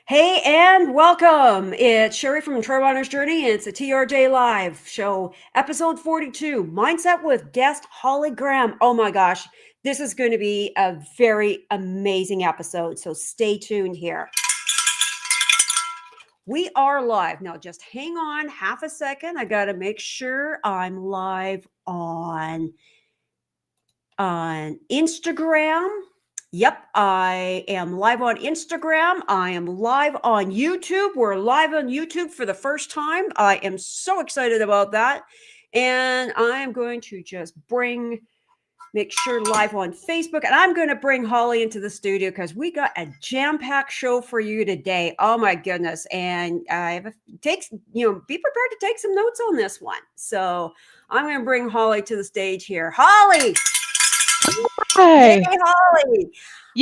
Hey, and welcome. It's Sherry from Trail Runner's Journey, and it's a TRJ Live show, episode 42, Mindset with guest Holly Grahn. Oh my gosh, this is going to be a very amazing episode, so stay tuned here. We are live. Now, just hang on half a second. I got to make sure I'm live on Instagram. Yep, I am live on Instagram. I am live on YouTube. We're live on YouTube for the first time. I am so excited about that. And I am going to just make sure live on Facebook. And I'm going to bring Holly into the studio because we got a jam-packed show for you today. Oh my goodness. And be prepared to take some notes on this one. So I'm going to bring Holly to the stage here. Holly! Hey, Hi. Holly.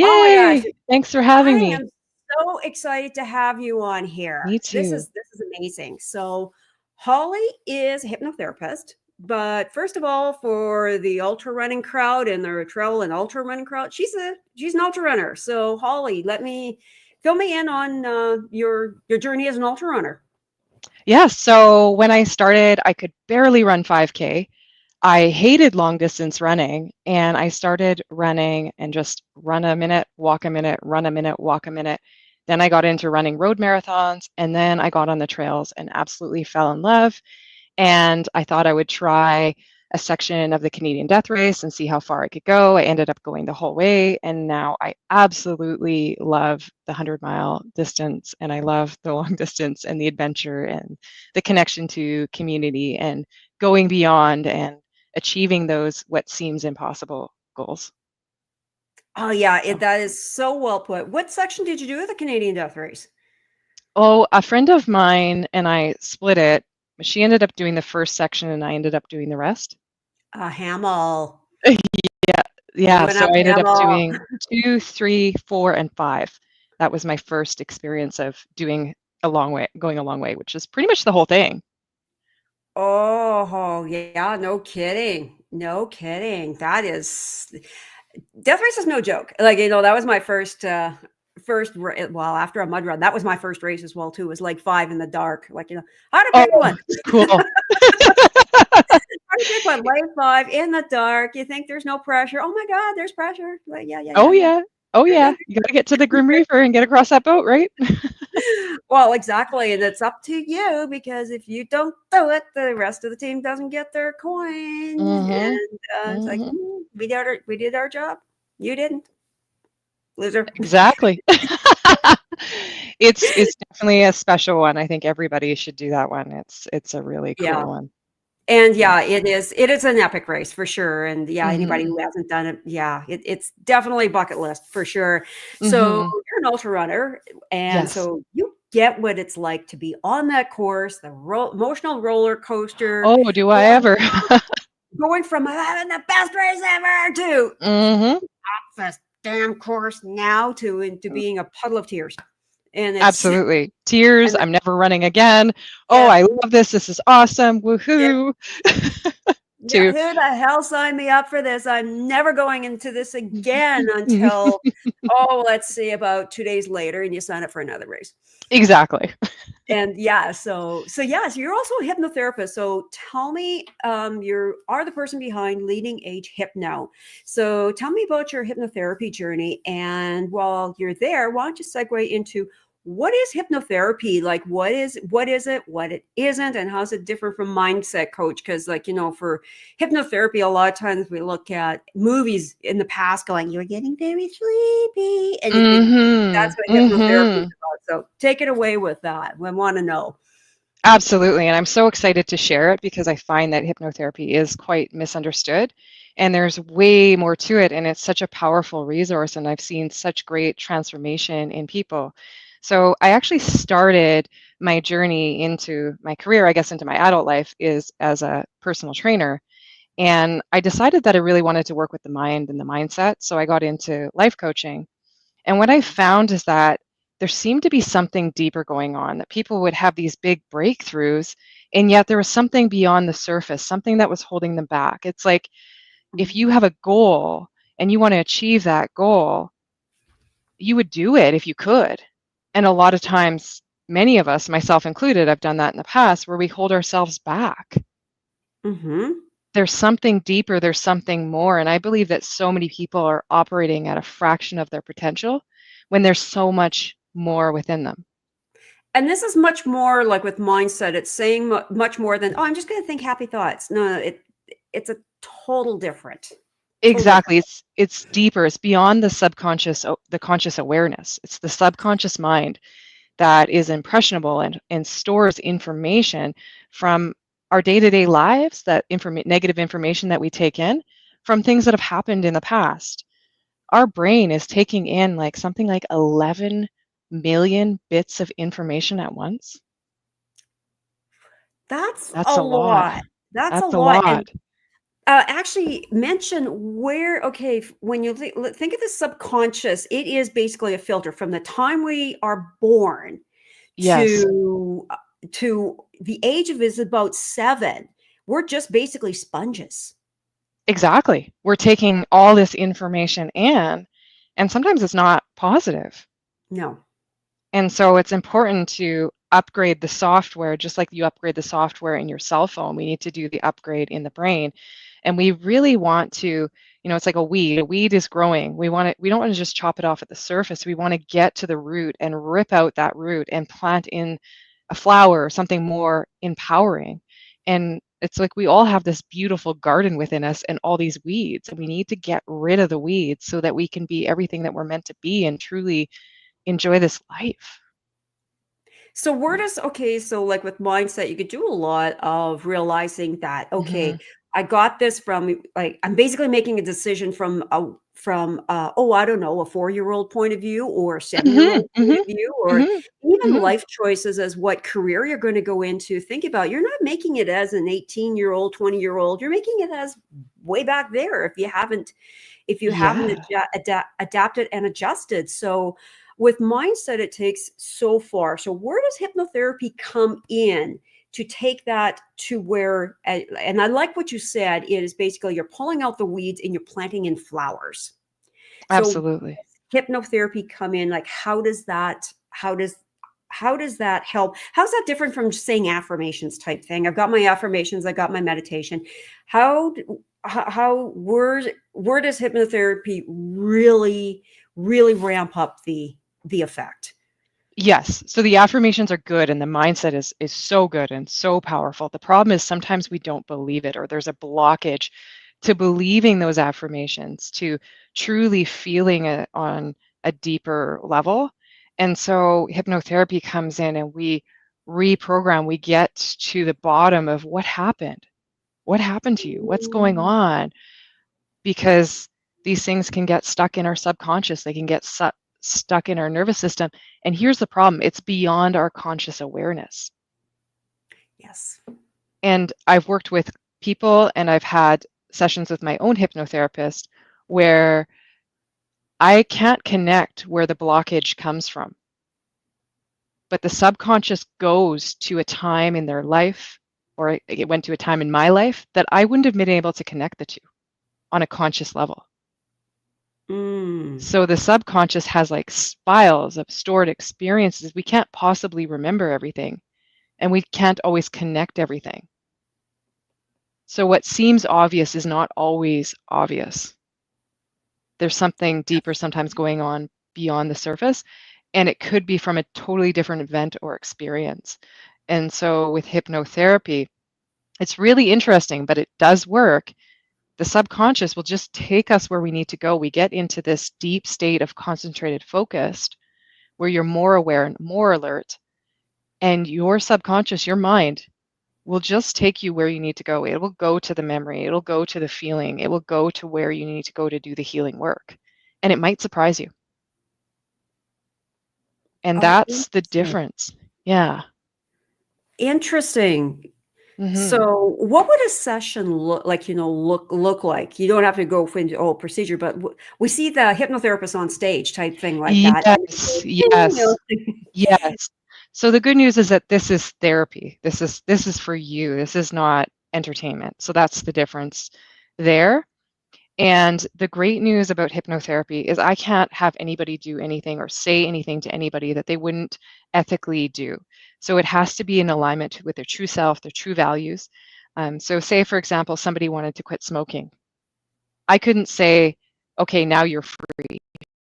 Oh my gosh. Yay. Thanks for having I me. am so excited to have you on here. Me This too. is amazing. So Holly is a hypnotherapist, but first of all, for the ultra running crowd and the trail and ultra running crowd, she's an ultra runner. So Holly, fill me in on your journey as an ultra runner. Yeah, so when I started, I could barely run 5K. I hated long distance running, and I started running and just run a minute, walk a minute, run a minute, walk a minute. Then I got into running road marathons, and then I got on the trails and absolutely fell in love. And I thought I would try a section of the Canadian Death Race and see how far I could go. I ended up going the whole way, and now I absolutely love the 100-mile distance, and I love the long distance and the adventure and the connection to community and going beyond and achieving those what seems impossible goals. Oh yeah, So, that is so well put. What section did you do of the Canadian Death Race? oh, a friend of mine and I split it. She ended up doing the first section, and I ended up doing the rest. Hamel. Yeah, You yeah. went So up I ended up Hamel. doing 2, 3, 4, and 5. That was my first experience of doing a long way, going a long way, which is pretty much the whole thing. Oh, yeah, no kidding. No kidding. Death race is no joke. Like, that was my well, after a mud run, that was my first race as well too. It was like 5 in the dark. Like, how to Oh, pick one. cool. How to pick one. Late 5 in the dark. You think there's no pressure. Oh my God, there's pressure. Like, yeah, yeah, Oh yeah, yeah. yeah. Oh yeah. You got to get to the Grim Reaper and get across that boat, right? Well, exactly. And it's up to you because if you don't do it, the rest of the team doesn't get their coin. Mhm. And it's like, Mhm. we did our job. You didn't, loser. Exactly. It's definitely a special one. I think everybody should do that one. It's a really Yeah. cool one. And Yeah. yeah, it is an epic race for sure. And yeah, anybody Mhm. who hasn't done it, yeah, it's definitely bucket list for sure. So Mhm. you're an ultra runner, and Yes. so you get what it's like to be on that course, the emotional roller coaster, Oh, do I going ever? going from having the best race ever to Mhm. this damn course now to into being a puddle of tears. And it's Absolutely. Tears, and I'm never running again. Oh, yeah, I love this. This is awesome. yeah. Woohoo. Yeah, To who the hell signed me up for this? I'm never going into this again until, oh, let's see, about 2 days later, and you sign up for another race. Exactly. And yeah, so you're also a hypnotherapist. So tell me, you are the person behind Leading Edge Hypno. So tell me about your hypnotherapy journey. And while you're there, why don't you segue into what is hypnotherapy? Like, what is it, what it isn't, and how's it differ from mindset coach? Because, like, for hypnotherapy, a lot of times we look at movies in the past going, you're getting very sleepy. And you think that's Mhm. what hypnotherapy is Mhm. about. So take it away with that. We want to know. Absolutely. And I'm so excited to share it because I find that hypnotherapy is quite misunderstood and there's way more to it. And it's such a powerful resource. And I've seen such great transformation in people. So I actually started my journey into my career, I guess, into my adult life, is as a personal trainer. And I decided that I really wanted to work with the mind and the mindset. So I got into life coaching. And what I found is that there seemed to be something deeper going on, that people would have these big breakthroughs, and yet there was something beyond the surface, something that was holding them back. It's like if you have a goal and you want to achieve that goal, you would do it if you could. And a lot of times, many of us, myself included, I've done that in the past, where we hold ourselves back. Mm-hmm. There's something deeper, there's something more. And I believe that so many people are operating at a fraction of their potential when there's so much more within them. And this is much more like with mindset. It's saying much more than, oh, I'm just going to think happy thoughts. No, it's a total different, total different. Exactly. It's deeper. It's beyond the subconscious, the conscious awareness. It's the subconscious mind that is impressionable and stores information from our day-to-day lives, that negative information that we take in from things that have happened in the past. Our brain is taking in like something like 11 million bits of information at once. That's That's a a lot. lot. That's a That's a lot. And lot. actually mention where, okay, when you think of the subconscious, it is basically a filter from the time we are born Yes, to the age of is about 7. We're just basically sponges. exactly. We're taking all this information in, and sometimes it's not positive. No. And so it's important to upgrade the software, just like you upgrade the software in your cell phone. We need to do the upgrade in the brain. And we really want to, it's like a weed. A weed is growing. We don't want to just chop it off at the surface. We want to get to the root and rip out that root and plant in a flower or something more empowering. And it's like we all have this beautiful garden within us and all these weeds, and we need to get rid of the weeds so that we can be everything that we're meant to be and truly enjoy this life. So where does, okay, so like with mindset, you could do a lot of realizing that, Mhm. okay, I got this from, like, I'm basically making a decision oh, I don't know, a 4-year-old point of view or a Mhm, 7-year-old point mhm, of view, or mhm, even mhm. life choices as what career you're going to go into. Think about, you're not making it as an 18-year-old, 20-year-old. You're making it as way back there if you haven't Yeah, adapted and adjusted. So with mindset, it takes so far. So where does hypnotherapy come in to take that to where, and I like what you said, is basically you're pulling out the weeds and you're planting in flowers. So absolutely. hypnotherapy come in, like how does that help? How's that different from just saying affirmations type thing? I've got my affirmations, I got my meditation. Where does hypnotherapy really ramp up the effect? Yes, so the affirmations are good and the mindset is so good and so powerful. The problem is sometimes we don't believe it, or there's a blockage to believing those affirmations, to truly feeling it on a deeper level. And so hypnotherapy comes in and we reprogram, we get to the bottom of what happened. What happened to you? What's going Mm, on? Because these things can get stuck in our subconscious, they can get stuck in our nervous system. And here's the problem, it's beyond our conscious awareness. yes. And I've worked with people and I've had sessions with my own hypnotherapist where I can't connect where the blockage comes from. But the subconscious goes to a time in their life, or it went to a time in my life that I wouldn't have been able to connect the two on a conscious level. Mm. So the subconscious has like spiles of stored experiences. We can't possibly remember everything, and we can't always connect everything. So what seems obvious is not always obvious. There's something deeper sometimes going on beyond the surface, and it could be from a totally different event or experience. And so with hypnotherapy, it's really interesting, but it does work. The subconscious will just take us where we need to go. We get into this deep state of concentrated focus where you're more aware and more alert, and your subconscious, your mind, will just take you where you need to go. It will go to the memory, it'll go to the feeling, it will go to where you need to go to do the healing work. And it might surprise you. And Oh, that's the interesting. difference. Yeah. Interesting. Hmm. So, what would a session look like? Look like. You don't have to go into the whole procedure, but we see the hypnotherapist on stage type thing like that. And Yes, ding, yes, yes. So the good news is that this is therapy. This is for you. This is not entertainment. So that's the difference there. And the great news about hypnotherapy is I can't have anybody do anything or say anything to anybody that they wouldn't ethically do. So it has to be in alignment with their true self, their true values. So say, for example, somebody wanted to quit smoking. I couldn't say, okay, now you're free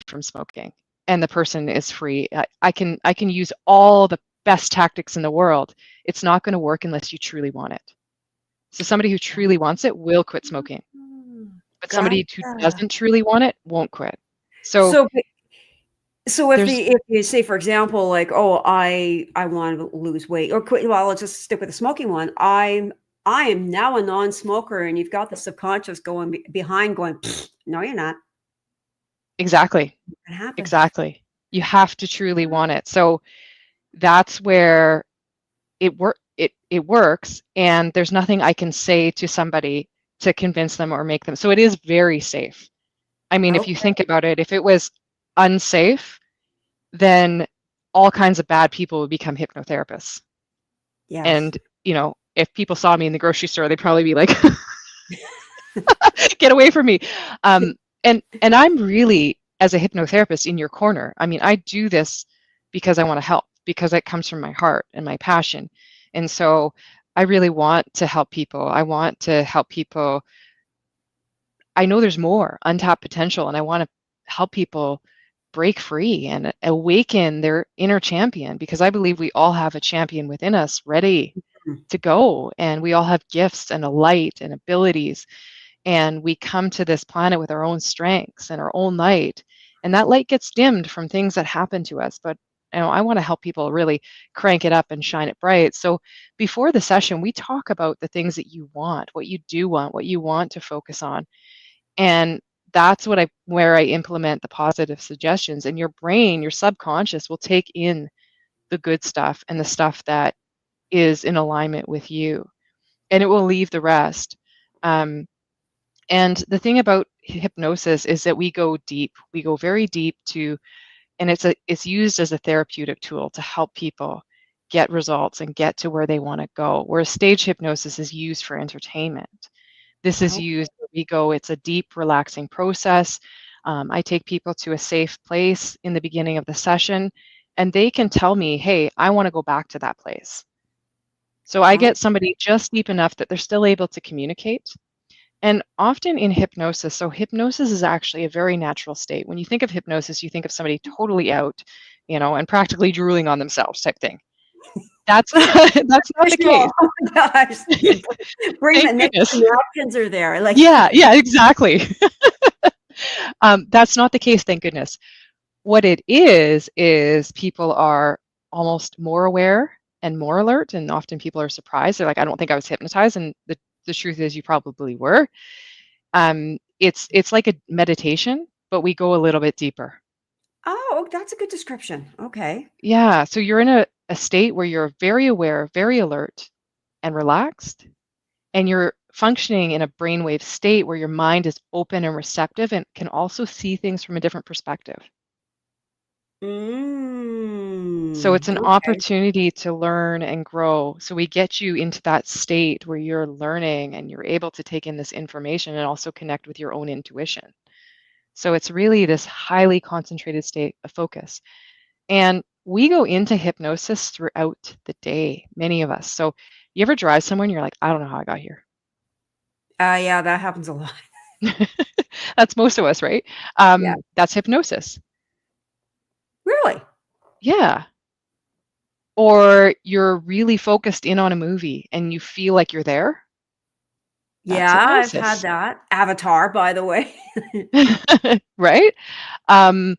from smoking and the person is free. I can use all the best tactics in the world. It's not going to work unless you truly want it. So somebody who truly wants it will quit smoking, Mm, but somebody who gotcha. doesn't truly want it won't quit. So So, so there's if you say, for example, like, oh, I want to lose weight or quit, well, let's just stick with the smoking one. I am now a non-smoker, and you've got the subconscious going behind, going, "Pfft, no, you're not. exactly, It can happen. exactly. You have to truly want it. So that's where it works, and there's nothing I can say to somebody to convince them or make them. So it is very safe. I mean, if you Okay. think about it, if it was unsafe, then all kinds of bad people would become hypnotherapists. Yes. And, if people saw me in the grocery store, they'd probably be like, get away from me. And I'm really, as a hypnotherapist, in your corner. I mean, I do this because I want to help, because it comes from my heart and my passion. And so I really want to help people. I want to help people. I know there's more untapped potential, and I want to help people break free and awaken their inner champion, because I believe we all have a champion within us ready Mm. to go, and we all have gifts and a light and abilities, and we come to this planet with our own strengths and our own light, and that light gets dimmed from things that happen to us. But I want to help people really crank it up and shine it bright. So before the session, we talk about the things that you want, what you do want, what you want to focus on, and that's where I implement the positive suggestions, and your brain, your subconscious will take in the good stuff and the stuff that is in alignment with you, and it will leave the rest. um, and the thing about hypnosis is that we go deep. We go very deep and it's used as a therapeutic tool to help people get results and get to where they want to go. Whereas stage hypnosis is used for entertainment. This is Oh, used where we go, it's a deep, relaxing process. I take people to a safe place in the beginning of the session, and they can tell me, hey, I want to go back to that place. So I oh, get somebody just deep enough that they're still able to communicate. And often in hypnosis, so hypnosis is actually a very natural state. When you think of hypnosis, you think of somebody totally out, and practically drooling on themselves type thing. That's that's not the visual. case. Oh my gosh. Bring the Thank next goodness. napkins are there. Like, Yeah, yeah, exactly. That's not the case, thank goodness. What it is people are almost more aware and more alert, and often people are surprised. They're like, I don't think I was hypnotized, and the truth is you probably were. It's like a meditation, but we go a little bit deeper. oh, that's a good description. Okay. Yeah, so you're in a state where you're very aware, very alert, and relaxed, and you're functioning in a brainwave state where your mind is open and receptive and can also see things from a different perspective. So it's an Okay. opportunity to learn and grow. So we get you into that state where you're learning and you're able to take in this information and also connect with your own intuition. So it's really this highly concentrated state of focus. And we go into hypnosis throughout the day, many of us. So you ever drive somewhere and you're like, I don't know how I got here. Yeah, that happens a lot. That's most of us, right? Yeah. That's hypnosis. Really? Yeah. Or you're really focused in on a movie and you feel like you're there. That's Yeah, I've had hypnosis, that. Avatar, by the way. right? Um,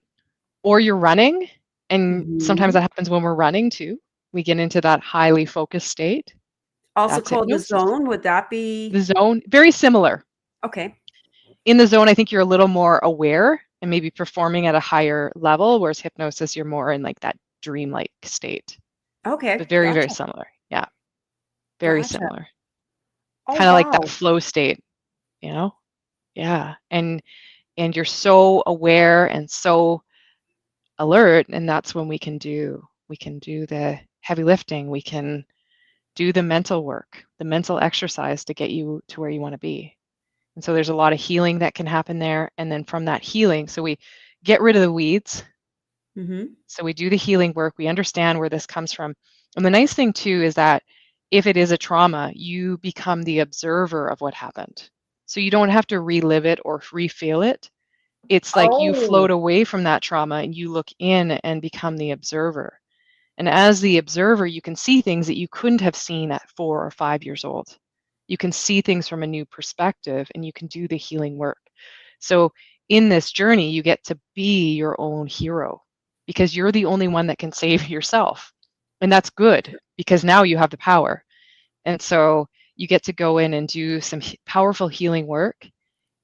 or you're running, and sometimes Mhm. that happens when we're running too. We get into that highly focused state. Also That's called the hypnosis. zone, would that The be zone, very similar. okay. In the zone, I think you're a little more aware and maybe performing at a higher level, whereas hypnosis, you're more in like that dreamlike state. Okay, But very, very gotcha, similar. Yeah, very gotcha. similar. Oh, Kind of like that wow. flow state, you know? Yeah. And you're so aware and so alert, and that's when we can do the heavy lifting. We can do the mental work, the mental exercise to get you to where you want to be. And so there's a lot of healing that can happen there. And then from that healing, so we get rid of the weeds. So we do the healing work. We understand where this comes from. And the nice thing too is that if it is a trauma, you become the observer of what happened. So you don't have to relive it or re-feel it. It's like you float Oh, away from that trauma and you look in and become the observer. And as the observer, you can see things that you couldn't have seen at 4 or 5 years old. You can see things from a new perspective and you can do the healing work. So in this journey, you get to be your own hero because you're the only one that can save yourself. And that's good because now you have the power. And so you get to go in and do some powerful healing work.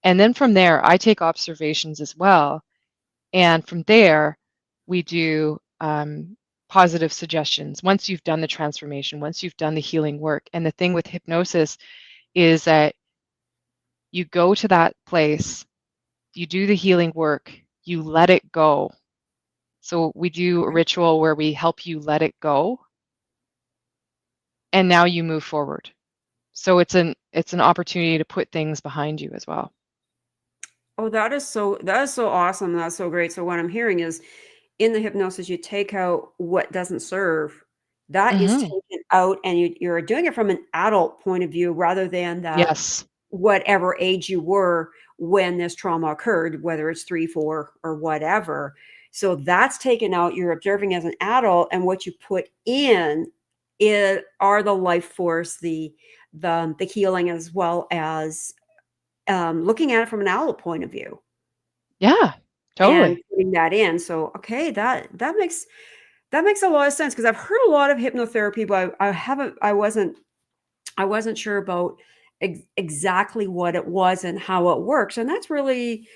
And then from there, I take observations as well. And from there, we do positive suggestions once you've done the transformation, once you've done the healing work. And the thing with hypnosis is that you go to that place, you do the healing work, you let it go. So we do a ritual where we help you let it go, and now you move forward. So it's an opportunity to put things behind you as well. oh, that is so awesome. That's so great. So what I'm hearing is in the hypnosis, you take out what doesn't serve. That is Hmm. taken out, and you're doing it from an adult point of view rather than that Yes. whatever age you were when this trauma occurred, whether it's 3, 4, or whatever. So that's taken out. You're observing as an adult, and what you put in are the life force, the healing, as well as looking at it from an adult point of view Yeah, and totally. putting that in. So okay, that makes a lot of sense because I've heard a lot of hypnotherapy, but I wasn't sure about exactly what it was and how it works, and that's really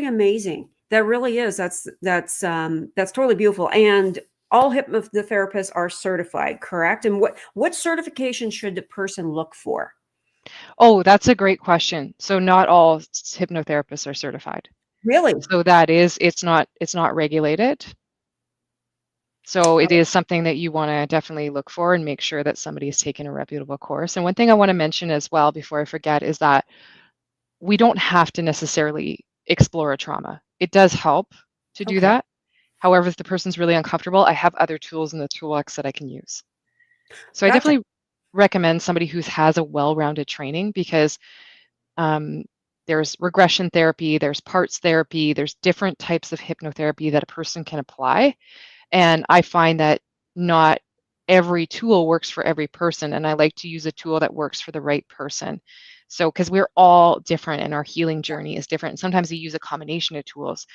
amazing. That really is. That's totally beautiful. And all hypnotherapists are certified, correct? And what certification should the person look for? Oh, that's a great question. So not all hypnotherapists are certified. Really? So that is, it's not regulated. So it is something that you want to definitely look for and make sure that somebody's taken a reputable course. And one thing I want to mention as well before I forget is that we don't have to necessarily explore a trauma. It does help to do Okay, that. However, if the person's really uncomfortable, I have other tools in the toolbox that I can use. So I gotcha. definitely recommend somebody who has a well-rounded training because um, there's regression therapy, there's parts therapy, there's different types of hypnotherapy that a person can apply. And I find that not every tool works for every person. And I like to use a tool that works for the right person. So, because we're all different and our healing journey is different. And sometimes you use a combination of tools.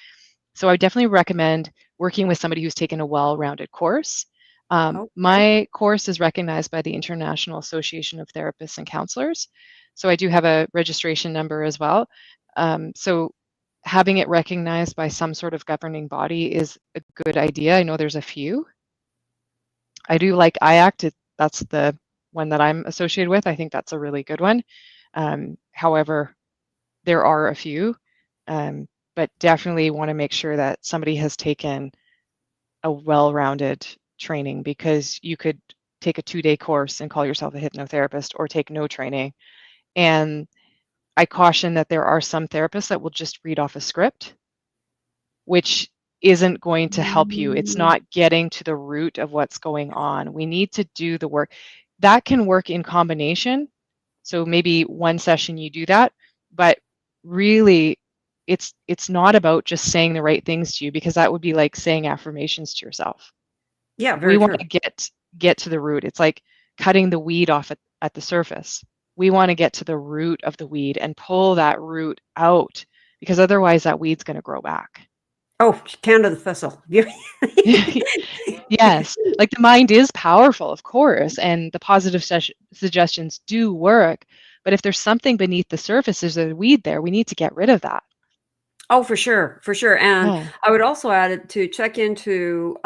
So, I definitely recommend working with somebody who's taken a well rounded course. Okay, My course is recognized by the International Association of Therapists and Counselors. So, I do have a registration number as well. So, having it recognized by some sort of governing body is a good idea. I know there's a few. I do like IACT. That's the one that I'm associated with. I think that's a really good one. However, there are a few, but definitely want to make sure that somebody has taken a well-rounded training because you could take a 2-day course and call yourself a hypnotherapist or take no training. And I caution that there are some therapists that will just read off a script which isn't going to help you. It's mm, not getting to the root of what's going on. We need to do the work. That can work in combination. So maybe one session you do that, but really it's not about just saying the right things to you because that would be like saying affirmations to yourself. yeah, We very want true. to get to the root. It's like cutting the weed off at the surface. We want to get to the root of the weed and pull that root out because otherwise that weed's going to grow back. Oh, Canada the Thistle. Yes, like the mind is powerful, of course, and the positive suggestions do work. But if there's something beneath the surface, there's a weed there, we need to get rid of that. Oh, for sure, and Yeah. I would also add it to check into,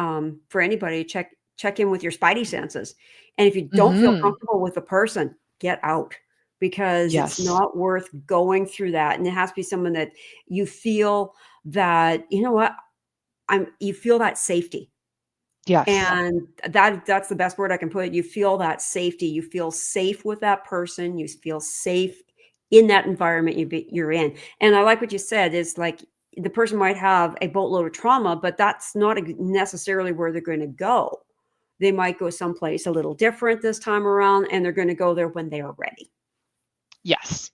for anybody, check in with your spidey senses, and if you don't feel Hmm. comfortable with the person, get out, because it's Yes. not worth going through that, and it has to be someone that you feel that, "You know what? you feel that safety." Yes. And that's the best word I can put it. You feel that safety. You feel safe with that person. You feel safe in that environment you're in. And I like what you said is like the person might have a boatload of trauma, but that's not necessarily where they're going to go. They might go someplace a little different this time around, and they're going to go there when they are ready. Yes.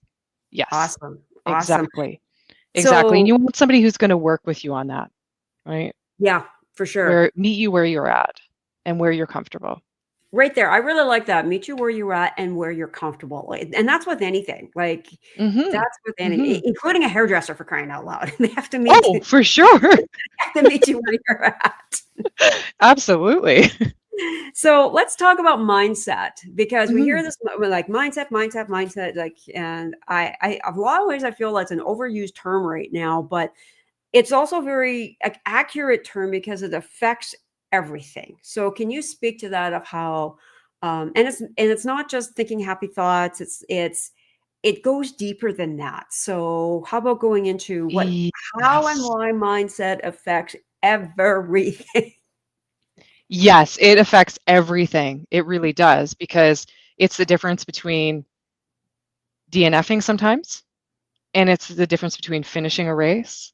Yes. Awesome. Awesome. Exactly. Exactly. And So, you want somebody who's going to work with you on that, right? yeah, for sure. Where meet you where you're at and where you're comfortable. Right there. I really like that. Meet you where you're at and where you're comfortable. And that's with anything. Like Mm-hmm. that's with any, Mm-hmm. including a hairdresser for crying out loud. They have to meet Oh, for sure. have to meet you where you're at. Absolutely. So let's talk about mindset because we hear Mhm. this we're like mindset, like, and a lot of ways I feel that's an overused term right now, but it's also very accurate term because it affects everything. So can you speak to that of how, and it's not just thinking happy thoughts. It goes deeper than that. So how about going into how and Yes. why mindset affects everything? Yes, it affects everything. It really does because it's the difference between DNFing sometimes and it's the difference between finishing a race.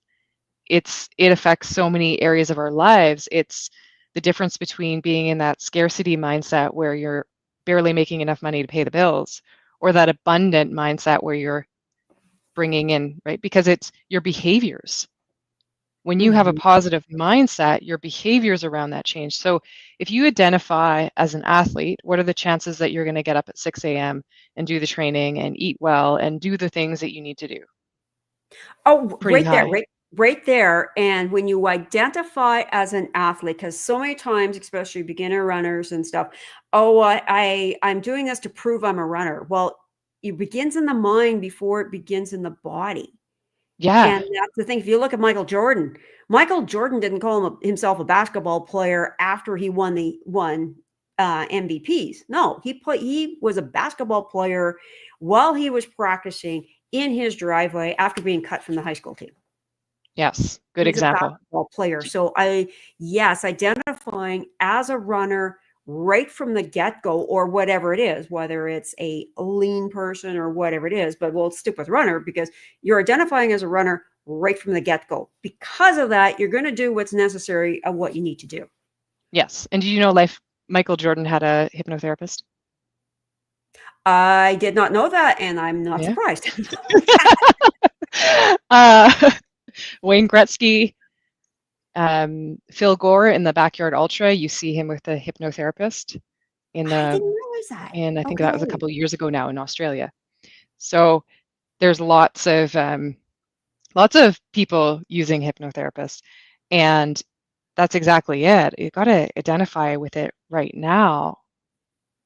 It affects so many areas of our lives. It's the difference between being in that scarcity mindset where you're barely making enough money to pay the bills or that abundant mindset where you're bringing in, right? Because it's your behaviors. When you have a Mhm. positive mindset, your behaviors around that change. So if you identify as an athlete, what are the chances that you're going to get up at 6 a.m. and do the training and eat well and do the things that you need to do? Oh, Pretty right there, high. right there. And when you identify as an athlete, because so many times, especially beginner runners and stuff, oh, I'm doing this to prove I'm a runner. Well, it begins in the mind before it begins in the body. Yeah. And that's the thing. If you look at Michael Jordan didn't call himself a basketball player after he won MVPs. No, he was a basketball player while he was practicing in his driveway after being cut from the high school team. Yes. He Good was a example. basketball player. So yes, identifying as a runner right from the get-go or whatever it is, whether it's a lean person or whatever it is, but we'll stick with runner because you're identifying as a runner right from the get-go. Because of that, you're going to do what's necessary of what you need to do. Yes. And do you know Michael Jordan had a hypnotherapist? I did not know that, and I'm not Yeah. surprised. uh, Wayne Gretzky, Phil Gore in the Backyard Ultra, you see him with a hypnotherapist in I the didn't realize that. and I think that was a Okay. couple of years ago now in Australia. So there's lots of people using hypnotherapists, and that's exactly it. You got to identify with it right now,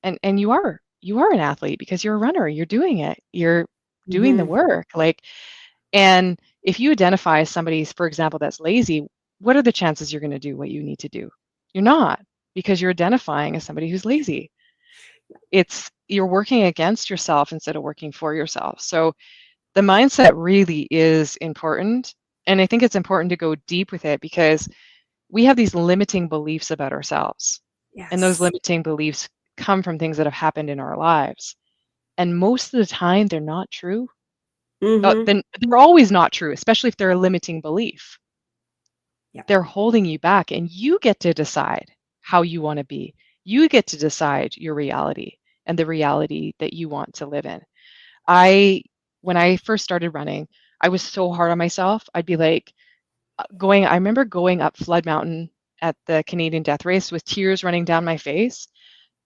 and you are an athlete because you're a runner. You're doing it. You're doing the Mhm. work. And if you identify as somebody, for example, that's lazy, what are the chances you're going to do what you need to do? You're not because you're identifying as somebody who's lazy. You're working against yourself instead of working for yourself. So the mindset really is important. And I think it's important to go deep with it because we have these limiting beliefs about ourselves. And those Yes. limiting beliefs come from things that have happened in our lives. And most of the time, they're not true. Mhm. Then they're always not true, especially if they're a limiting belief. Yep. They're holding you back, and you get to decide how you want to be. You get to decide your reality and the reality that you want to live in. I When I first started running, I was so hard on myself. I'd be like I remember going up Flood Mountain at the Canadian Death Race with tears running down my face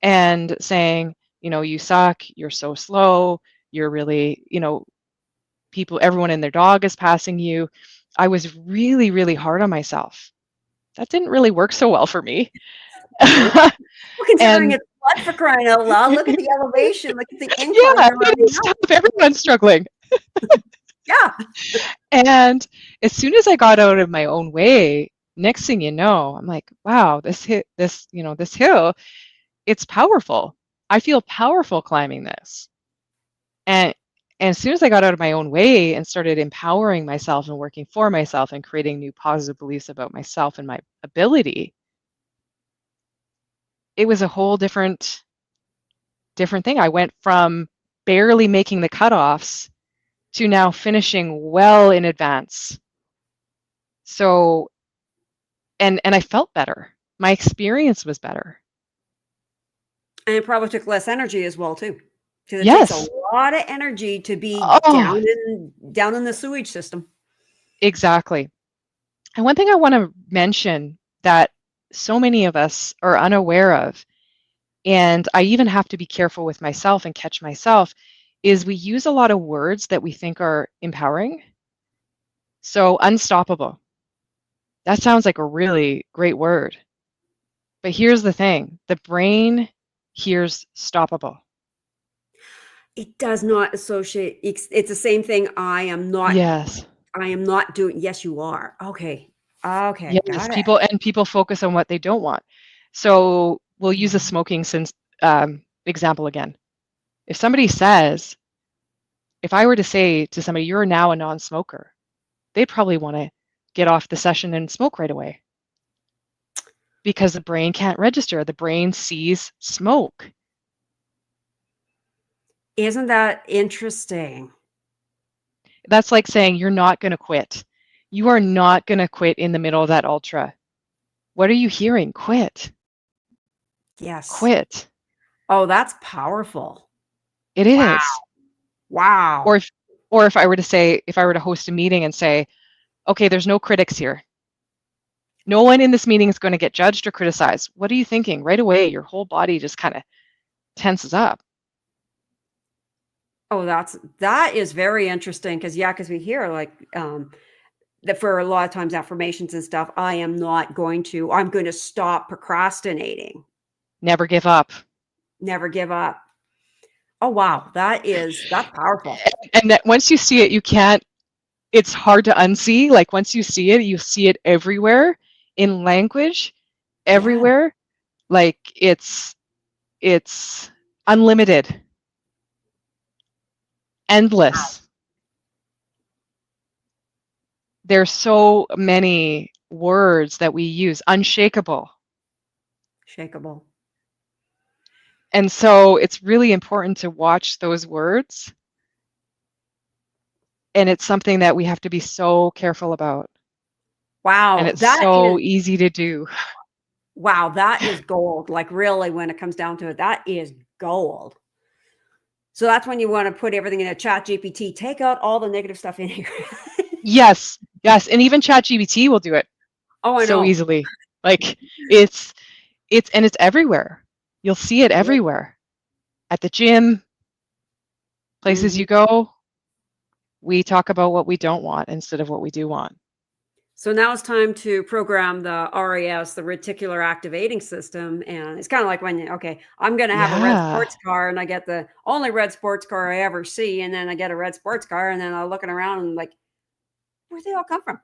and saying, you suck, you're so slow, you're really, everyone and their dog is passing you. I was really, really hard on myself. That didn't really work so well for me. Sure. Well, considering And it's flood for crying out loud, look at the elevation, look at the incline yeah, you're running it's tough. up. Everyone's struggling. Yeah. And as soon as I got out of my own way, next thing you know, I'm like, wow, this hill, it's powerful. I feel powerful climbing this. And and as soon as I got out of my own way and started empowering myself and working for myself and creating new positive beliefs about myself and my ability, it was a whole different thing. I went from barely making the cutoffs to now finishing well in advance. So, and I felt better. My experience was better. And it probably took less energy as well too, because it takes a Yes. lot of energy to be Oh, down in the sewage system. exactly. And one thing I want to mention that so many of us are unaware of, and I even have to be careful with myself and catch myself, is we use a lot of words that we think are empowering. So unstoppable. That sounds like a really great word. But here's the thing, the brain hears stoppable. It does not associate. It's the same thing. I am not Yes. doing. Yes, you are. Okay. Okay. Yes, Got it. people focus on what they don't want. So we'll use a Mhm. smoking example again. If somebody says, if I were to say to somebody, you're now a non-smoker, they'd probably want to get off the session and smoke right away because the brain can't register. The brain sees smoke. Isn't that interesting? That's like saying you're not going to quit. You are not going to quit in the middle of that ultra. What are you hearing? Quit. Yes. Quit. Oh, that's powerful. It Wow. is. Wow. Or if I were to say, if I were to host a meeting and say, okay, there's no critics here. No one in this meeting is going to get judged or criticized. What are you thinking? Right away, your whole body just kind of tenses up. Oh, that is very interesting because we hear like that for a lot of times affirmations and stuff. I'm going to stop procrastinating. Never give up. Never give up. Oh wow, that's powerful. And that once you see it, you can't, it's hard to unsee. Like once you see it everywhere in language, Yeah. everywhere. Like it's unlimited, endless. There's so many words that we use, unshakable. Shakeable. And so it's really important to watch those words. And it's something that we have to be so careful about. And Wow, it's so easy to do. that is gold. Like really, when it comes down to it, that is gold. So that's when you want to put everything in a chat GPT, take out all the negative stuff in here. Yes, yes. And even ChatGPT will do it Oh, I so know. easily. Like it's everywhere. You'll see it Yep. everywhere. At the gym, places Mhm. you go, we talk about what we don't want instead of what we do want. So now it's time to program the RAS, the reticular activating system. And it's kind of like when, okay, I'm going to have a red Yeah. sports car and I get the only red sports car I ever see. And then I get a red sports car and then I'm looking around and like, where'd they all come from?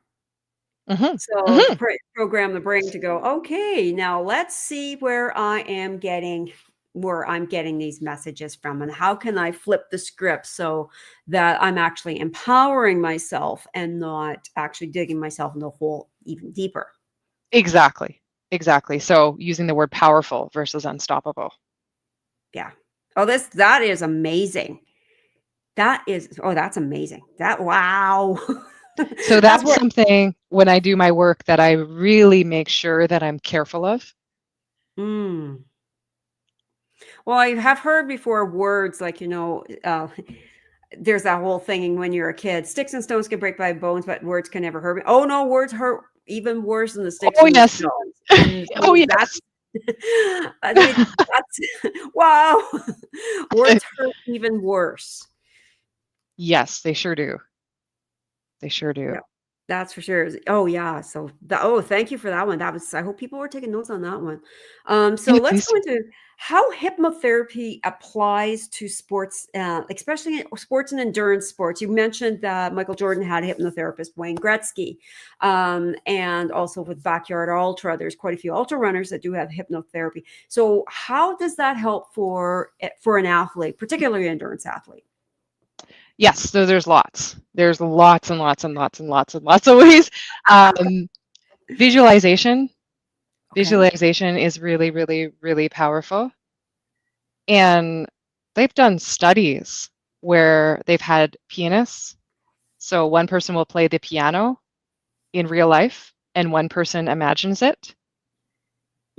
Mm-hmm. So to Mm-hmm. program the brain to go, okay, now let's see where I'm getting these messages from and how can I flip the script so that I'm actually empowering myself and not actually digging myself in the hole even deeper. Exactly. Exactly. So using the word powerful versus unstoppable. Yeah. Oh, that is amazing. That's amazing. Wow. So That's that's what something when I do my work that I really make sure that I'm careful of. mm. Well, I have heard before words like, there's that whole thing when you're a kid, sticks and stones can break my bones, but words can never hurt me. Oh no, words hurt even worse than the sticks Oh and the yes. stones. And Oh so yes. that's I mean, that's wow. Words hurt even worse. Yes, they sure do. They sure Yeah, do. that's for sure. Oh yeah. So thank you for that one. I hope people were taking notes on that one. So Yeah, let's please go do. into how hypnotherapy applies to sports, especially in sports and endurance sports. You mentioned that Michael Jordan had a hypnotherapist, Wayne Gretzky, and also with Backyard Ultra. There's quite a few ultra runners that do have hypnotherapy. So how does that help for an athlete, particularly an endurance athlete? Yes, so there's lots. There's lots and lots and lots and lots and lots of ways. Um, visualization. Okay. Visualization is really, really, really powerful. And they've done studies where they've had pianists So one person will play the piano in real life, and one person imagines it,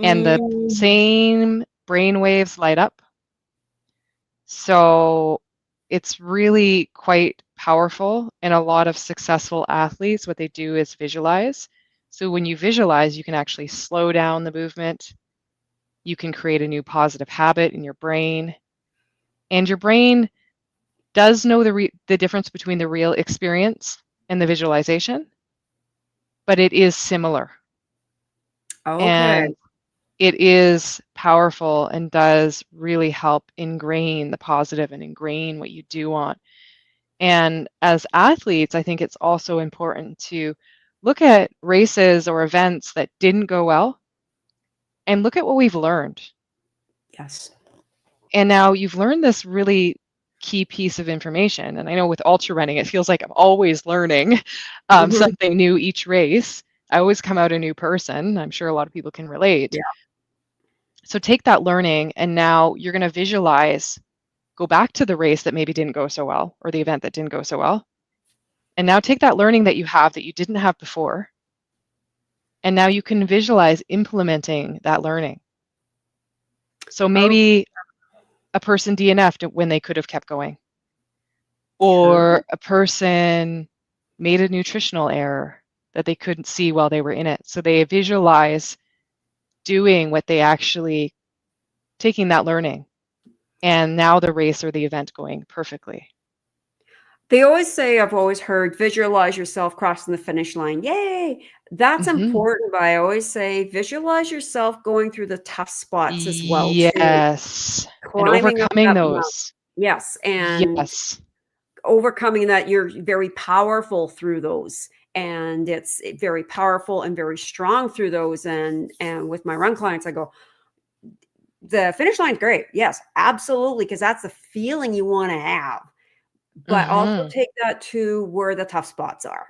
and the Mm, same brain waves light up. So it's really quite powerful. And a lot of successful athletes, what they do is visualize. So when you visualize, you can actually slow down the movement. You can create a new positive habit in your brain. And your brain does know the difference between the real experience and the visualization, but it is similar. okay. And it is powerful and does really help ingrain the positive and ingrain what you do want. And as athletes, I think it's also important to look at races or events that didn't go well and look at what we've learned. Yes. And now you've learned this really key piece of information. And I know with ultra running, it feels like I'm always learning Mhm. something new each race. I always come out a new person. I'm sure a lot of people can relate. Yeah. So take that learning, and now you're going to visualize, go back to the race that maybe didn't go so well, or the event that didn't go so well. And now take that learning that you have that you didn't have before, and now you can visualize implementing that learning. So Oh, maybe a person DNF'd when they could have kept going, sure. or a person made a nutritional error that they couldn't see while they were in it. So they visualize doing what they actually, taking that learning, and now the race or the event going perfectly. They always say, I've always heard, visualize yourself crossing the finish line. Yay! That's Hmm. important, but I always say visualize yourself going through the tough spots as well too. Yes. And Climbing up overcoming that mountain. those. Yes, and Yes. overcoming that, you're very powerful through those, and it's very powerful and very strong through those, and with my run clients, I go, "The finish line's great. Yes, absolutely, because that's the feeling you wanna have, but also Hmm. take that to where the tough spots are,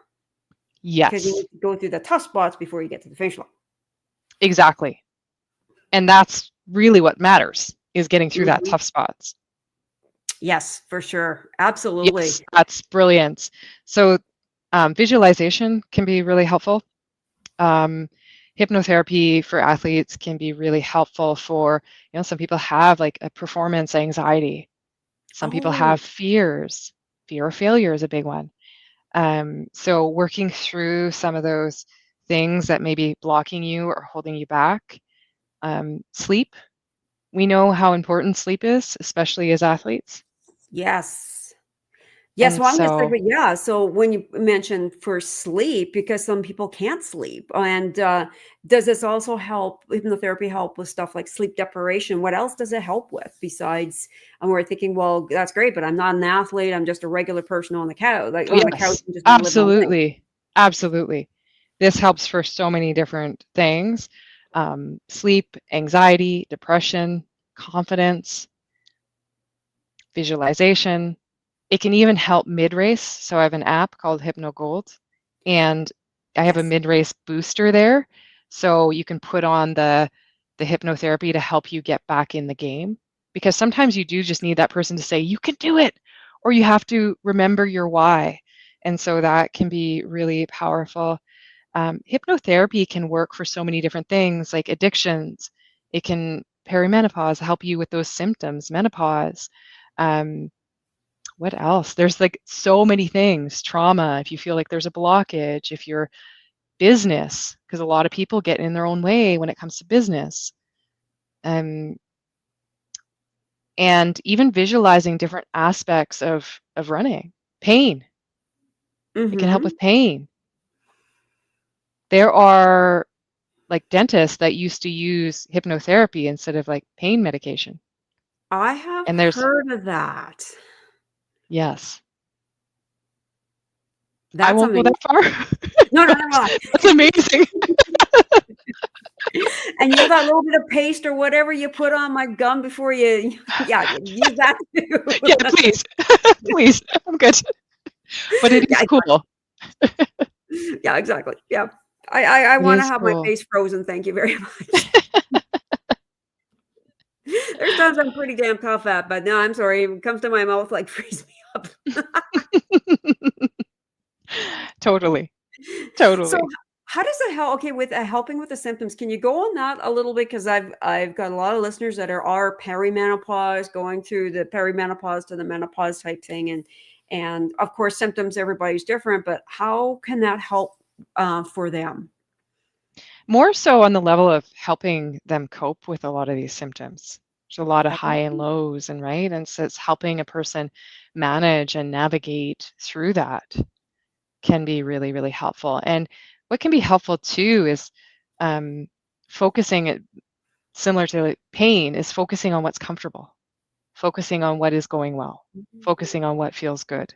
because you Yes, need to go through the tough spots before you get to the finish line." exactly. And that's really what matters, is getting through that Mhm. tough spots. Yes, for sure. Absolutely. Yes, that's brilliant. So visualization can be really helpful. Um, hypnotherapy for athletes can be really helpful for, some people have like a performance anxiety. Some people Oh, have fears. Fear of failure is a big one. So working through some of those things that may be blocking you or holding you back. Sleep. We know how important sleep is, especially as athletes. yes. Yes, And well, I'm gonna say, so, but yeah, so when you mentioned for sleep, because some people can't sleep, and, does this also help hypnotherapy help with stuff like sleep deprivation? What else does it help with besides, and we're thinking, "Well, that's great, but I'm not an athlete, I'm just a regular person on the couch, like, on the couch yes, and just wanna live my life." absolutely. Absolutely. This helps for so many different things. Sleep, anxiety, depression, confidence, visualization. It can even help mid-race. So I have an app called Hypno Gold, and I have a Yes. mid-race booster there. So you can put on the hypnotherapy to help you get back in the game. Because sometimes you do just need that person to say, you can do it, or you have to remember your why. And so that can be really powerful. Hypnotherapy can work for so many different things, like addictions. It can perimenopause, help you with those symptoms, menopause. Um, what else? There's like so many things. Trauma, if you feel like there's a blockage, if your business, because a lot of people get in their own way when it comes to business. Um, and even visualizing different aspects of running. Pain. It can help Mhm. with pain. There are like dentists that used to use hypnotherapy instead of like pain medication. I have And there's heard of that. yes. I That's won't go amazing. that far. No, no, no, But no. that's amazing. And you know that little bit of paste or whatever you put on my gum before you yeah, use that Yeah, too. please. Please. I'm good. But it is Yeah, cool. yeah, exactly. Yeah. I It wanna is have my cool. face frozen, thank you very much. There's times I'm pretty damn tough at, but no, I'm sorry, it comes to my mouth, like, freeze me up. Totally. So Totally. how does it help? Okay, with helping with the symptoms, can you go on that a little bit? Because I've got a lot of listeners that are perimenopause, going through the perimenopause to the menopause type thing, and of course symptoms everybody's different, but how can that help for them? More so on the level of helping them cope with a lot of these symptoms. There's a lot of high and Oh, lows, and right, and so it's helping a person manage and navigate through that can be really, really helpful. And what can be helpful too is um, focusing it similar to like pain is focusing on what's comfortable, focusing on what is going well, mhm. focusing on what feels good.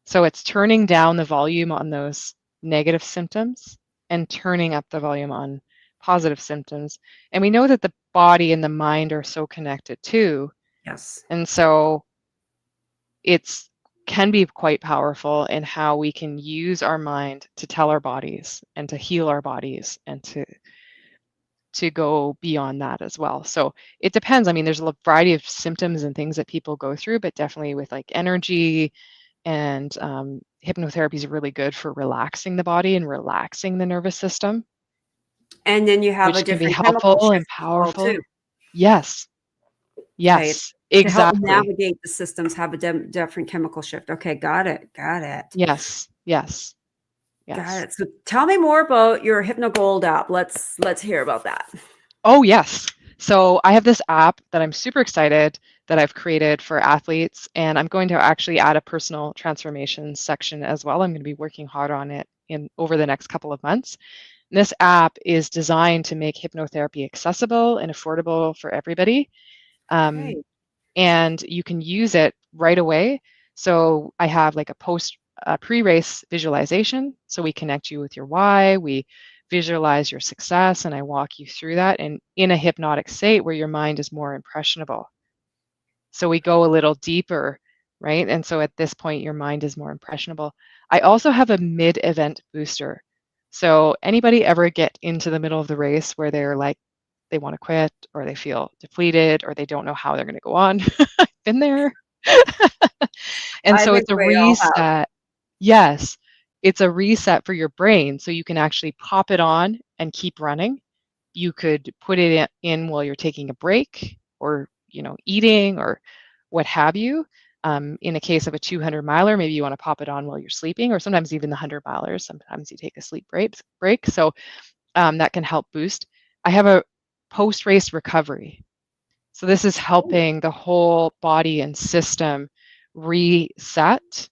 So it's turning down the volume on those negative symptoms and turning up the volume on positive symptoms. And we know that the body and the mind are so connected too. Yes. And so it's can be quite powerful in how we can use our mind to tell our bodies and to heal our bodies and to go beyond that as well. So it depends. I mean, there's a variety of symptoms and things that people go through, but definitely with like energy and hypnotherapy is really good for relaxing the body and relaxing the nervous system, And then you have a which can be different chemical helpful and shift as well powerful. too. Yes, Okay, it's yes, to help exactly. navigate the systems, have a different chemical shift. Okay, got it. Got it. Yes, yes, Got yes. it. So tell me more about your Hypno Gold app. Let's hear about that. Oh, yes. So I have this app that I'm super excited that I've created for athletes, and I'm going to actually add a personal transformation section as well. I'm going to be working hard on it in over the next couple of months. And this app is designed to make hypnotherapy accessible and affordable for everybody. Um, Okay. and you can use it right away. So I have like a pre-race visualization. So we connect you with your why, we visualize your success, and I walk you through that and in a hypnotic state where your mind is more impressionable. So we go a little deeper, right? And so at this point, your mind is more impressionable. I also have a mid-event booster. So anybody ever get into the middle of the race where they're like, they want to quit or they feel depleted or they don't know how they're going to go on? Been there. And I so think it's a we all have. reset. Yes, it's a reset for your brain. So you can actually pop it on and keep running. You could put it in while you're taking a break or, eating or what have you. In a case of a 200 miler, maybe you want to pop it on while you're sleeping, or sometimes even the 100 milers. Sometimes you take a sleep break. So that can help boost. I have a post race recovery. So this is Ooh, helping the whole body and system reset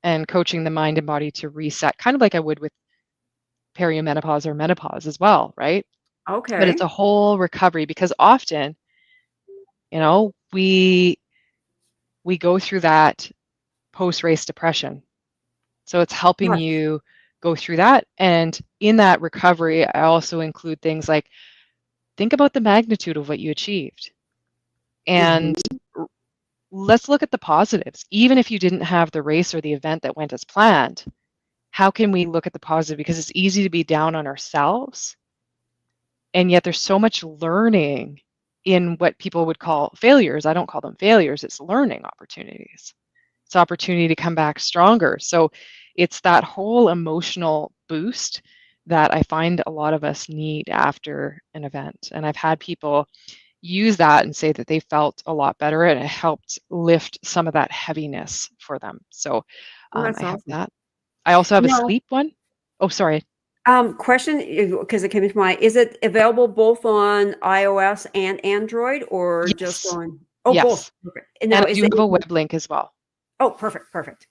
and coaching the mind and body to reset, kind of like I would with perimenopause or menopause as well, right? But it's okay. a whole recovery because often, we go through that post-race depression. So it's helping Yes. you go through that. And in that recovery, I also include things like think about the magnitude of what you achieved. And Mhm. let's look at the positives. Even if you didn't have the race or the event that went as planned, how can we look at the positive? Because it's easy to be down on ourselves. And yet there's so much learning in what people would call failures. I don't call them failures, it's learning opportunities. It's opportunity to come back stronger. So it's that whole emotional boost that I find a lot of us need after an event. And I've had people use that and say that they felt a lot better and it helped lift some of that heaviness for them. So Oh, that's I have awesome. that. I also have a Now, sleep one. Oh, sorry. question, because it came to mind, is it available both on iOS and Android or just Yes. on oh, both. Yes. Okay. And And now I is do it have a web link as well. oh, perfect, perfect,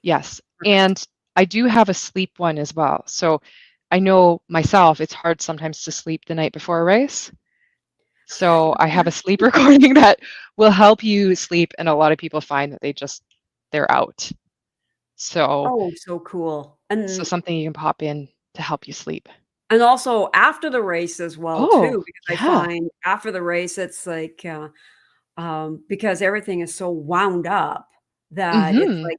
Yes. perfect. And I do have a sleep one as well. So I know myself, it's hard sometimes to sleep the night before a race. So I have a sleep recording that will help you sleep. And a lot of people find that they're out. So, Oh, so cool. so something you can pop in to help you sleep. And also after the race as well Oh, too, because I yeah. find after the race, it's like, because everything is so wound up that it's Mhm. like,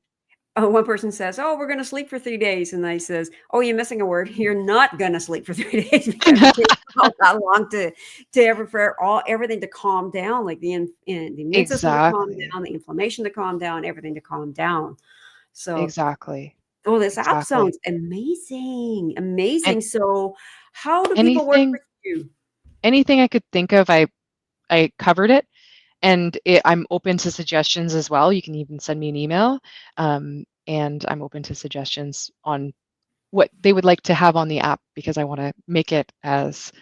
one person says, "Oh, we're gonna sleep for 3 days," and I says, "Oh, you're missing a word. You're not gonna sleep for 3 days because it takes about that long to ever for all everything to calm down, like the immune system to calm Exactly. down, the inflammation to calm down, everything to calm down." So Exactly. Oh, this app Exactly. sounds amazing. And Amazing. So how do people work anything with you? anything I could think of, I covered it. And I'm open to suggestions as well. You can even send me an email. And I'm open to suggestions on what they would like to have on the app because I want to make it as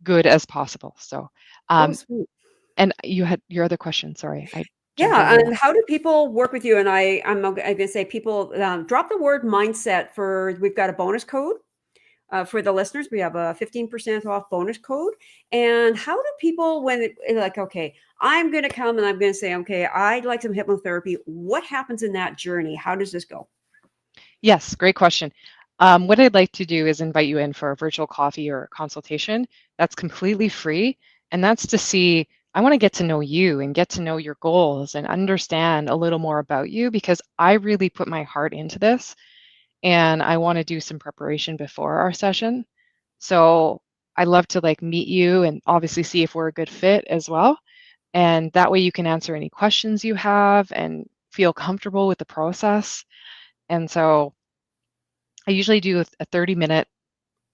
good as possible. So, Oh, um, sweet. and you had your other question. Sorry, I jumped Yeah, over and that. how do people work with you? And I'm gonna say people drop the word mindset for. We've got a bonus code for the listeners. We have a 15% off bonus code. And how do people when like okay, I'm going to come and I'm going to say okay, I'd like some hypnotherapy. What happens in that journey? How does this go? Yes, great question. What I'd like to do is invite you in for a virtual coffee or consultation. That's completely free. And that's to see, I want to get to know you and get to know your goals and understand a little more about you because I really put my heart into this and I want to do some preparation before our session. So I love to like meet you and obviously see if we're a good fit as well. And that way you can answer any questions you have and feel comfortable with the process. And so I usually do a 30-minute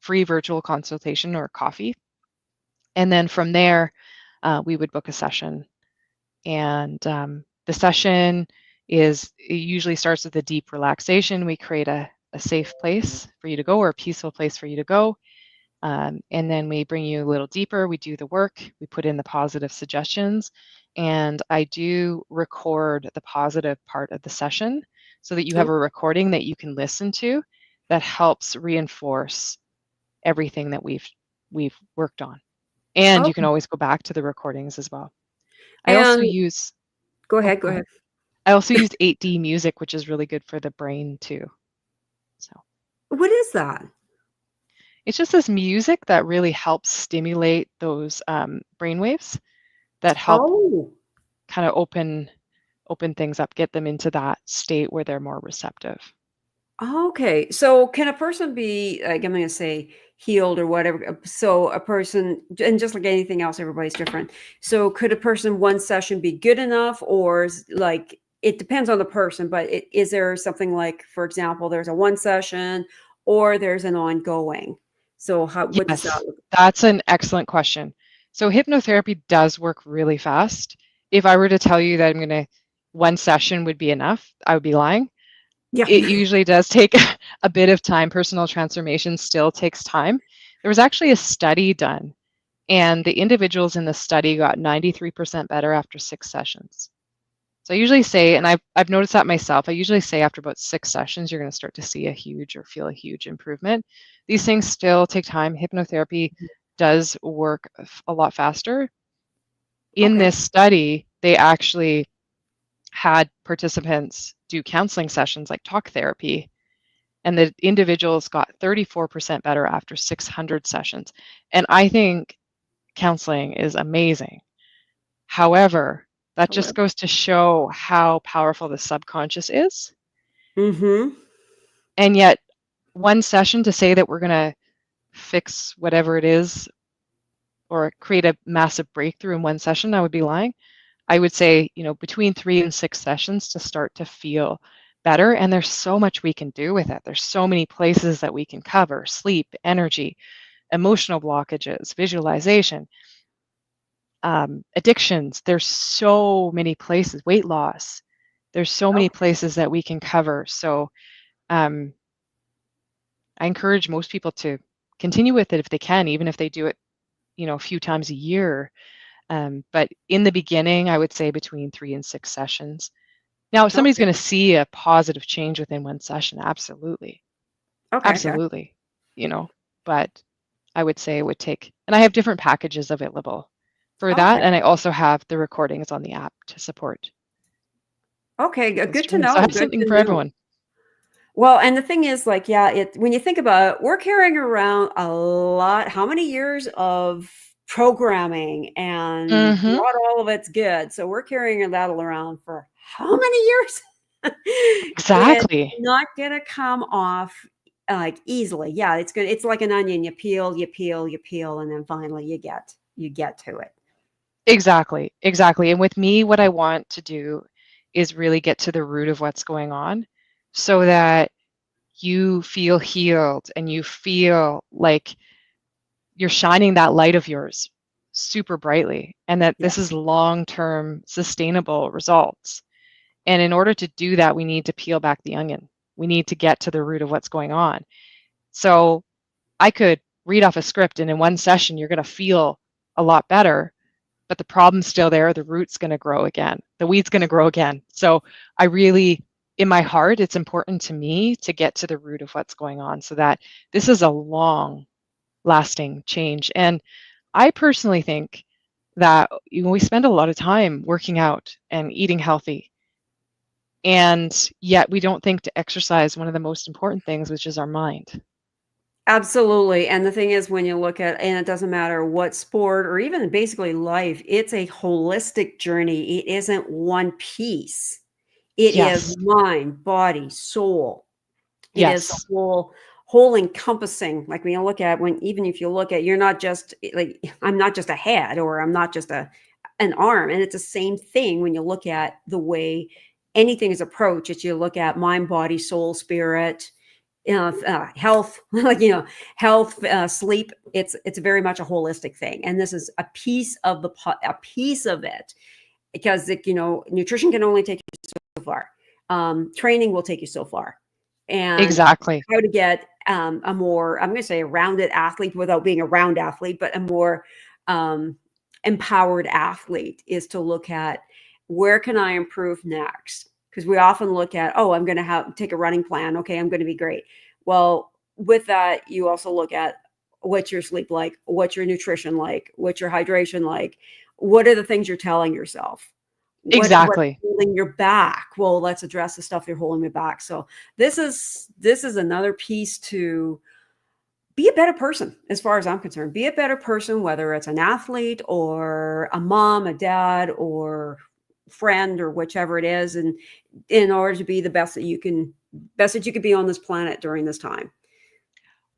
free virtual consultation or coffee. And then from there, we would book a session. And the session it usually starts with a deep relaxation. We create a safe place for you to go or a peaceful place for you to go. And then we bring you a little deeper. We do the work, we put in the positive suggestions, and I do record the positive part of the session so that you have Oh, a recording that you can listen to that helps reinforce everything that we've worked on. And you can okay. always go back to the recordings as well. I also And use go oh, ahead, go go ahead. ahead. I also use 8D music, which is really good for the brain too. So What is that? it's just this music that really helps stimulate those brain waves that help Oh, kind of open things up, get them into that state where they're more receptive. okay. So can a person be like I'm going to say healed or whatever? So a person, and just like anything else, everybody's different. So could a person one session be good enough, or like it depends on the person? But is there something like, for example, there's a one session, or there's an ongoing? So how what does that Yes, look? that's an excellent question. So hypnotherapy does work really fast. If I were to tell you that one session would be enough, I would be lying. Yeah. It usually does take a bit of time. Personal transformation still takes time. There was actually a study done, and the individuals in the study got 93% better after 6 sessions. So I usually say, and I've noticed that myself, I usually say after about 6 sessions, you're going to start to see a huge or feel a huge improvement. These things still take time. Hypnotherapy does work a lot faster. In Okay. this study, they actually had participants do counseling sessions like talk therapy, and the individuals got 34% better after 600 sessions. And I think counseling is amazing. However, that just However. goes to show how powerful the subconscious is. Mm-hmm. And yet, one session to say that we're going to fix whatever it is or create a massive breakthrough in one session, I would be lying. I would say, between 3 and 6 sessions to start to feel better. And there's so much we can do with it. There's so many places that we can cover: sleep, energy, emotional blockages, visualization, addictions. There's so many places, weight loss. There's so many places that we can cover. So um, I encourage most people to continue with it if they can, even if they do it, a few times a year. But in the beginning, I would say between 3 and 6 sessions. Now, if somebody's Okay. going to see a positive change within one session, absolutely, Okay. Okay. absolutely, but I would say it would take, and I have different packages available for that, Okay. and I also have the recordings on the app to support Okay. people's Good to journeys. So I know. have Good something to for know. everyone. Well, and the thing is, like, yeah, when you think about it, we're carrying around a lot. How many years of programming, and Hmm. not all of it's good. So we're carrying that all around for how many years? It's Exactly. not gonna come off like easily. Yeah, it's good. It's like an onion. You peel, you peel, you peel, and then finally you get to it. Exactly. Exactly. And with me, what I want to do is really get to the root of what's going on so that you feel healed and you feel like you're shining that light of yours super brightly, and that Yeah. this is long-term sustainable results. And in order to do that, we need to peel back the onion. We need to get to the root of what's going on. So I could read off a script, and in one session, you're going to feel a lot better, but the problem's still there. The root's going to grow again. The weed's going to grow again. So I really, in my heart, it's important to me to get to the root of what's going on so that this is a long lasting change. And I personally think that we spend a lot of time working out and eating healthy, and yet we don't think to exercise one of the most important things, which is our mind. Absolutely. And the thing is, when you look at, and it doesn't matter what sport or even basically life, it's a holistic journey. It isn't one piece. It is Yes, mind, body, soul. It is the yes, whole encompassing. Like when you look at, when even if you look at, you're not just like, I'm not just a head, or I'm not just an arm. And it's the same thing when you look at the way anything is approached. It's, you look at mind, body, soul, spirit, health, like, health, sleep. It's very much a holistic thing, and this is a piece of a piece of it, because nutrition can only take you so far. Training will take you so far, and exactly. how to get a more, I'm going to say, a rounded athlete without being a round athlete, but a more um, empowered athlete is to look at, where can I improve next? Because we often look at, oh, I'm going to take a running plan. Okay, I'm going to be great. Well, with that, you also look at, what's your sleep like? What's your nutrition like? What's your hydration like? What are the things you're telling yourself? What's Exactly. holding your back? Well, let's address the stuff you're holding me back. So this is another piece to be a better person. As far as I'm concerned, be a better person, whether it's an athlete or a mom, a dad, or friend, or whichever it is, and in order to be the best that you can be on this planet during this time.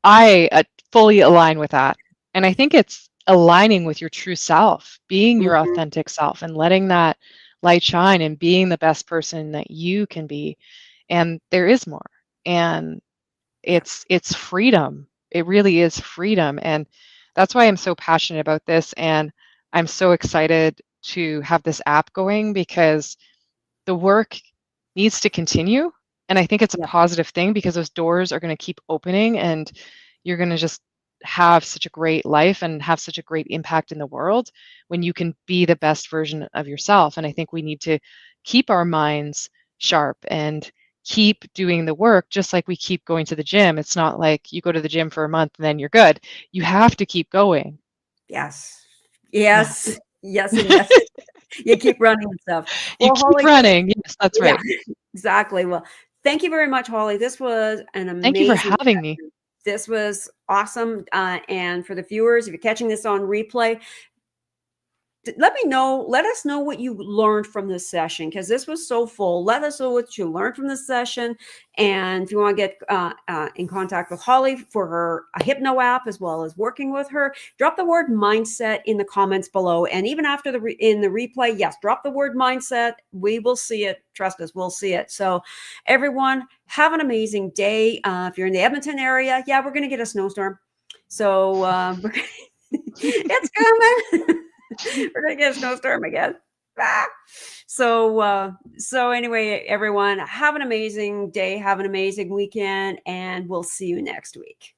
I fully align with that. And I think it's aligning with your true self, being your Mhm. authentic self and letting that light shine and being the best person that you can be. And there is more. And Yeah. it's freedom. It really is freedom. And that's why I'm so passionate about this. And I'm so excited to have this app going, because the work needs to continue. And I think it's a Yeah. positive thing, because those doors are going to keep opening, and you're going to just have such a great life and have such a great impact in the world when you can be the best version of yourself. And I think we need to keep our minds sharp and keep doing the work, just like we keep going to the gym. It's not like you go to the gym for a month and then you're good. You have to keep going. Yes. Yeah. Yes. Yes, and yes. You keep running and stuff. You Well, keep Holly, running. Yes, that's yeah, right. exactly. Well, thank you very much, Holly. This was an Thank you for amazing having me. session. This was awesome. And for the viewers, if you're catching this on replay, let us know what you learned from this session, because this was so full. Let us know what you learned from this session. And if you want to get in contact with Holly for her Hypno app, as well as working with her, drop the word mindset in the comments below. And even after in the replay, yes, drop the word mindset. We will see it. Trust us, we'll see it. So everyone, have an amazing day. If you're in the Edmonton area, yeah, we're going to get a snowstorm. So it's coming. We're gonna get a snowstorm again. Ah. So anyway, everyone, have an amazing day, have an amazing weekend, and we'll see you next week.